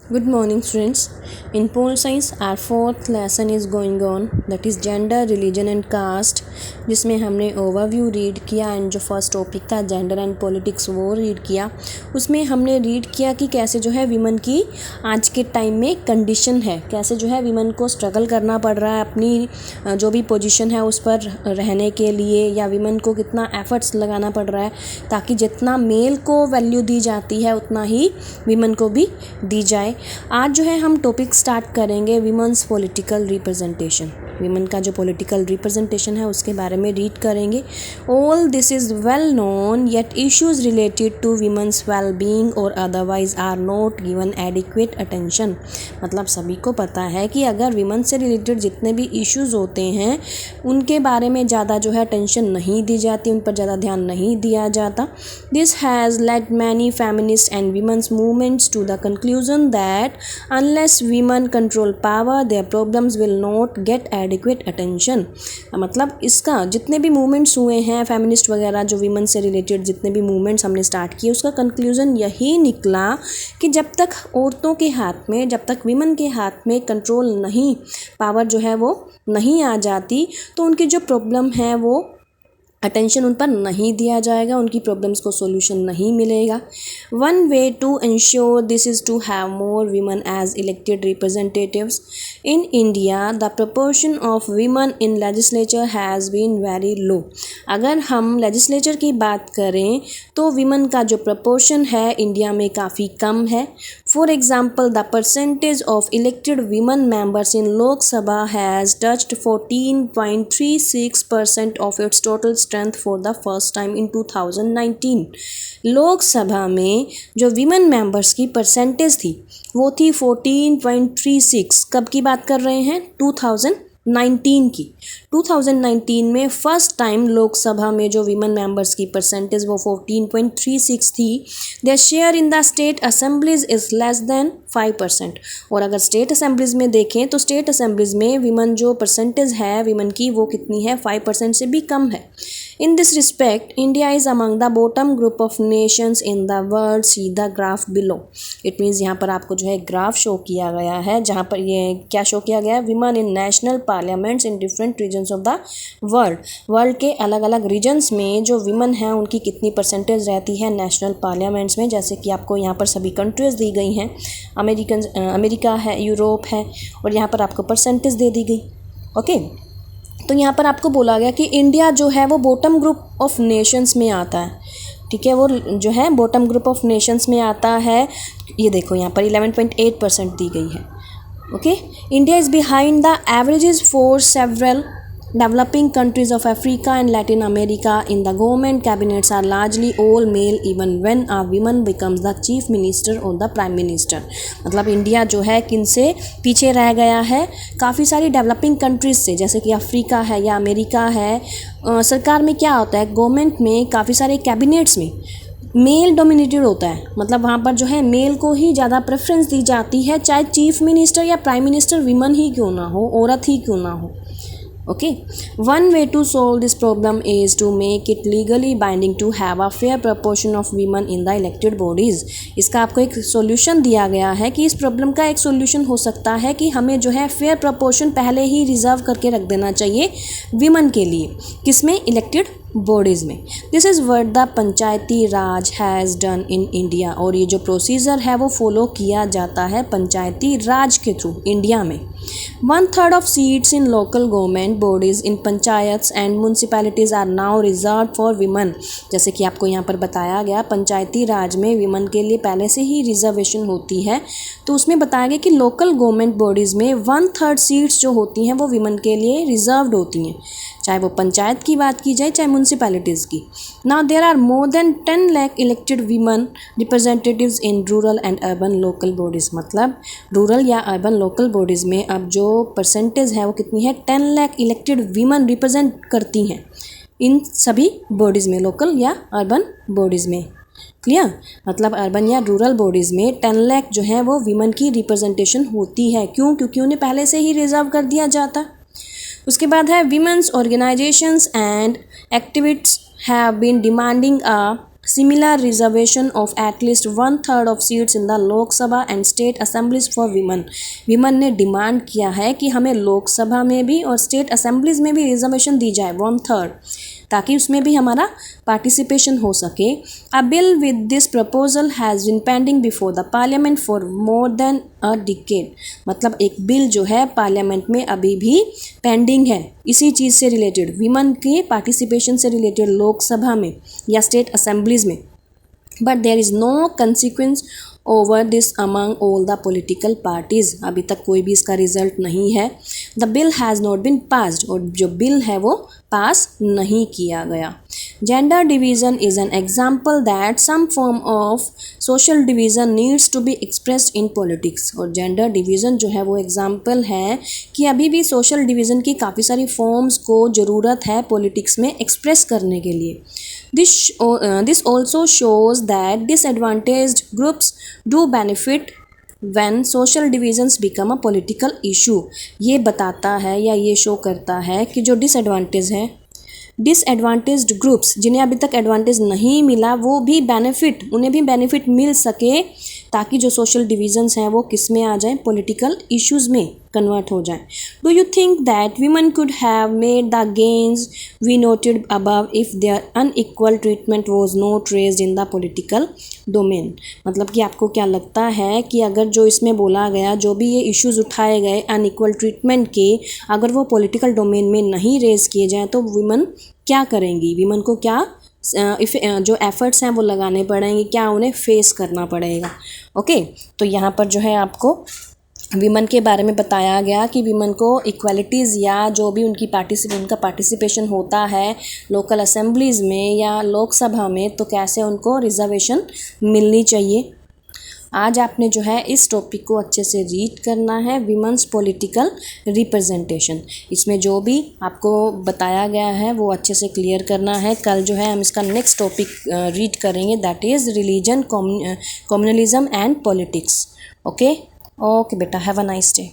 Good morning, students. In pole science, our fourth lesson is going on, that is gender, religion and caste, जिसमें हमने overview read किया and जो first topic था gender and politics वो read किया। उसमें हमने रीड किया कि कैसे जो है विमन की आज के टाइम में कंडीशन है, कैसे जो है विमन को स्ट्रगल करना पड़ रहा है अपनी जो भी पोजीशन है उस पर रहने के लिए, या विमन को कितना एफर्ट्स लगाना पड़ रहा है ताकि जितना मेल को वैल्यू दी जाती है उतना ही विमन को भी दी जाए। आज जो है हम टॉपिक स्टार्ट करेंगे विमेंस पॉलिटिकल रिप्रेजेंटेशन। विमेन का जो पॉलिटिकल रिप्रेजेंटेशन है उसके बारे में रीड करेंगे। All this is well known yet issues related to women's well being और otherwise are not given adequate attention. मतलब सभी को पता है कि अगर विमेन से रिलेटेड जितने भी इश्यूज होते हैं उनके बारे में ज़्यादा जो है अटेंशन नहीं दी जाती, उन पर ज़्यादा ध्यान नहीं दिया जाता। This has led many feminist and women's movements to the conclusion that unless women control power their problems will not get adequate attention। मतलब इसका जितने भी मूवमेंट्स हुए हैं फेमिनिस्ट वगैरह, जो विमेन से रिलेटेड जितने भी मूवमेंट्स हमने स्टार्ट किए, उसका कंक्लूजन यही निकला कि जब तक औरतों के हाथ में, जब तक विमेन के हाथ में कंट्रोल नहीं, पावर जो है वो नहीं आ जाती, तो उनकी जो प्रॉब्लम है वो अटेंशन उन पर नहीं दिया जाएगा, उनकी प्रॉब्लम्स को सॉल्यूशन नहीं मिलेगा। One way to ensure this is to have more women as elected representatives. In India the proportion of women in legislature has been very low. अगर हम लेजिस्लेचर की बात करें तो वीमेन का जो प्रपोर्शन है इंडिया में काफ़ी कम है। For example the percentage of elected women members in Lok Sabha has touched 14.36% of its total strength for the first time in 2019। Lok Sabha में जो विमेन मेंबर्स की परसेंटेज थी वो थी 14.36। कब की बात कर रहे हैं? 2019 की। 2019 में फर्स्ट टाइम लोकसभा में जो विमेन मेंबर्स की परसेंटेज वो 14.36 थी। Their share in the state assemblies is less than 5%। और अगर स्टेट असेंबलीज में देखें तो स्टेट असेंबलीज में विमेन जो परसेंटेज है विमेन की वो कितनी है? 5% से भी कम है। In this respect, India is among the bottom group of nations in the world. See the graph below. It means यहाँ पर आपको जो है ग्राफ शो किया गया है, जहाँ पर ये क्या शो किया गया है? Women in national parliaments in different regions of the world. World के अलग अलग रीजन्स में जो विमेन हैं उनकी कितनी परसेंटेज रहती है नेशनल पार्लियामेंट्स में। जैसे कि आपको यहाँ पर सभी कंट्रीज़ दी गई हैं, अमेरिका है, यूरोप है, और यहाँ पर आपको परसेंटेज दे दी गई। ओके, तो यहाँ पर आपको बोला गया कि इंडिया जो है वो बॉटम ग्रुप ऑफ नेशंस में आता है। ठीक है, वो जो है बॉटम ग्रुप ऑफ नेशंस में आता है। ये देखो यहाँ पर 11.8% दी गई है। Okay, India is behind the averages for several developing countries of Africa and Latin America. In the government cabinets are largely all male even when a woman becomes the chief minister or the prime minister। मतलब India जो है किन से पीछे रह गया है? काफ़ी सारी डेवलपिंग कंट्रीज़ से, जैसे कि अफ्रीका है या अमेरिका है। सरकार में क्या होता है? गवर्नमेंट में काफ़ी सारे कैबिनेट्स में मेल डोमिनेटेड होता है। मतलब वहाँ पर जो है मेल को ही ज़्यादा प्रेफरेंस दी जाती है, चाहे चीफ मिनिस्टर या प्राइम मिनिस्टर विमन ही क्यों ना हो, औरत ही क्यों ना हो। Okay, one way to solve this problem is to make it legally binding to have a fair proportion of women in the elected bodies। इसका आपको एक सॉल्यूशन दिया गया है कि इस प्रॉब्लम का एक सॉल्यूशन हो सकता है कि हमें जो है फेयर प्रपोर्शन पहले ही रिजर्व करके रख देना चाहिए विमेन के लिए। किसमें? इलेक्टेड बॉडीज़ में। This is what the Panchayati Raj has done in India. और ये जो प्रोसीजर है वो फॉलो किया जाता है पंचायती राज के थ्रू इंडिया में। 1/3 of seats in local government bodies in panchayats and municipalities are now reserved for women। जैसे कि आपको यहाँ पर बताया गया पंचायती राज में विमेन के लिए पहले से ही रिजर्वेशन होती है, तो उसमें बताया गया कि लोकल गवर्नमेंट बॉडीज़ में 1/3 सीट्स जो होती हैं वो विमेन के लिए रिजर्व्ड होती हैं, चाहे वो पंचायत की बात की जाए चाहे म्यूनसिपैलिटीज़ की। Now there are more than 10 lakh elected women representatives in rural and urban local bodies. मतलब रूरल या अर्बन लोकल बॉडीज़ में अब जो परसेंटेज है वो कितनी है? 10 लाख इलेक्टेड वीमेन रिप्रेजेंट करती हैं इन सभी बॉडीज़ में, लोकल या अर्बन बॉडीज़ में। क्लियर? मतलब अर्बन या रूरल बॉडीज़ में 10 लाख जो है वो वीमेन की रिप्रेजेंटेशन होती है। क्यों? क्योंकि उन्हें पहले से ही रिजर्व कर दिया जाता। उसके बाद है women's organisations and activists have been demanding a similar reservation of at least 1/3 of seats in the Lok Sabha and state assemblies for women. Women ने डिमांड किया है कि हमें लोकसभा में भी और स्टेट असेंबलीज में भी रिजर्वेशन दी जाए 1/3, ताकि उसमें भी हमारा पार्टिसिपेशन हो सके. A bill with this proposal has been pending before the parliament for more than a decade. मतलब एक बिल जो है पार्लियामेंट में अभी भी पेंडिंग है इसी चीज़ से रिलेटेड, विमन के पार्टिसिपेशन से रिलेटेड लोकसभा में या स्टेट असेंबलीज में. But there is no consequence over this among all the political parties. अभी तक कोई भी इसका रिजल्ट नहीं है. The bill has not been passed. और जो बिल है वो पास नहीं किया गया. Gender division is an example that some form of social division needs to be expressed in politics. और जेंडर डिवीज़न जो है वो एग्जाम्पल है कि अभी भी सोशल डिवीज़न की काफ़ी सारी फॉर्म्स को ज़रूरत है पॉलिटिक्स में एक्सप्रेस करने के लिए. This also shows that disadvantaged groups do benefit when social divisions become a political issue. ये बताता है या ये शो करता है कि जो डिसएडवांटेज्ड ग्रुप्स जिन्हें अभी तक एडवांटेज नहीं मिला वो भी उन्हें भी बेनिफिट मिल सके, ताकि जो सोशल डिविजन्स हैं वो किस में आ जाएं, पॉलिटिकल इश्यूज़ में कन्वर्ट हो जाएं. Do you think that women could have made the gains we noted above if their unequal treatment was not raised in the political domain. मतलब कि आपको क्या लगता है कि अगर जो इसमें बोला गया, जो भी ये इश्यूज़ उठाए गए अनइक्वल ट्रीटमेंट के, अगर वो पॉलिटिकल डोमेन में नहीं रेज किए जाएँ तो वीमेन क्या करेंगी, वीमेन को क्या जो एफ़र्ट्स हैं वो लगाने पड़ेंगे, क्या उन्हें फेस करना पड़ेगा. ओके, तो यहाँ पर जो है आपको वीमेन के बारे में बताया गया कि वीमेन को इक्वालिटीज़ या जो भी उनका पार्टिसिपेशन होता है लोकल असेंबलीज़ में या लोकसभा में, तो कैसे उनको रिजर्वेशन मिलनी चाहिए. आज आपने जो है इस टॉपिक को अच्छे से रीड करना है, वीमेंस पॉलिटिकल रिप्रेजेंटेशन. इसमें जो भी आपको बताया गया है वो अच्छे से क्लियर करना है. कल जो है हम इसका नेक्स्ट टॉपिक रीड करेंगे, that is religion, communalism and politics. Okay बेटा, हैव अ नाइस डे.